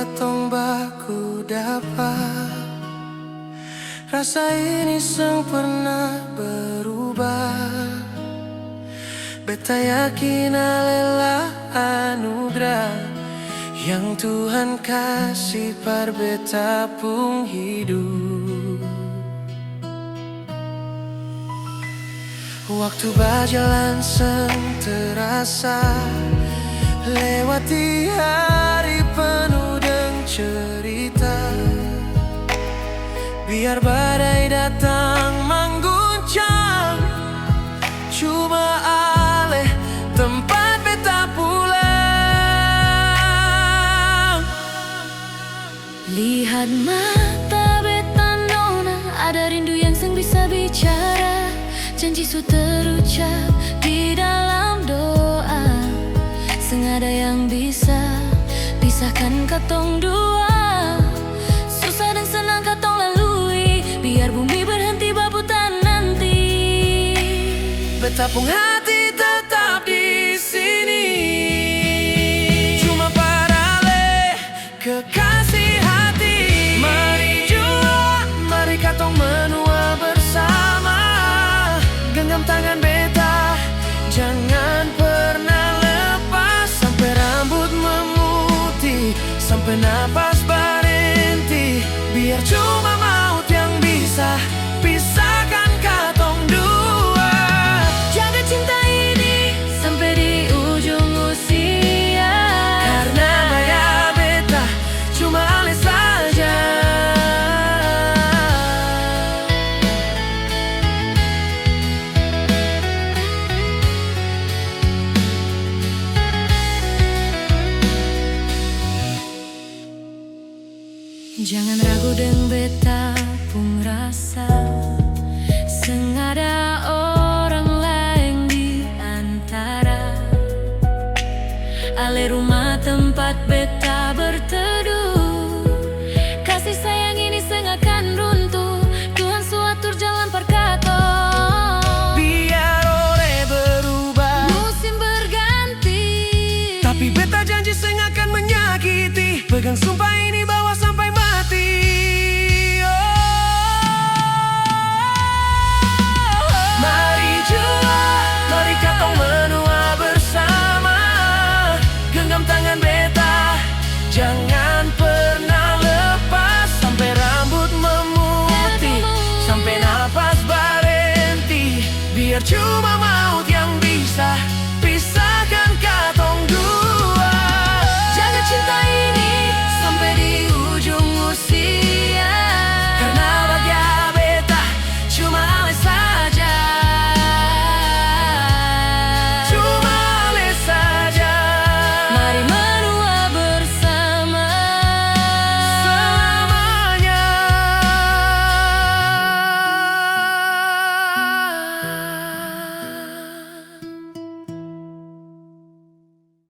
katong baku dapat. Rasa ini sang pernah berubah. Beta yakin alelah anugerah yang Tuhan kasih par beta pung hidup. Waktu berjalan seng terasa, lewati hari penuh dengan cerita. Biar badai datang mengguncang, cuma aleh tempat beta pulang. Lihat mata beta nona, ada rindu yang seng bisa bicara. Janji su terucap di dalam doa. Seng ada yang bisa pisahkan katong dua. Susah dan senang katong lalui, biar bumi berhenti babutan nanti. Beta pung hati tetap di sini, cuma para le kekasih hati. Mari jua, mari katong menua bersama. Genggam tangan beta, jangan pernah lepas. Sampai rambut memutih, sampai napas berhenti. Biar cuma maut yang bisa pisahkan katong dua. Jaga cinta ini sampai di ujung usia. Karena maya beta cuma ale saja. Jangan ragu dengan beta pung rasa. Seng ada orang lain di antara. Ale rumah tempat beta berteduh. Kasih sayang ini seng akan runtuh. Tuhan suatur jalan perkaton. Biar ore berubah, Musim berganti, tapi beta janji seng akan menyakiti. Pegang sumpah ini bawa sampai mati. Mari jua, mari katong menua bersama. Genggam tangan beta, jangan pernah lepas. Sampai rambut memutih, sampai napas berhenti. Biar cuma maut yang bisa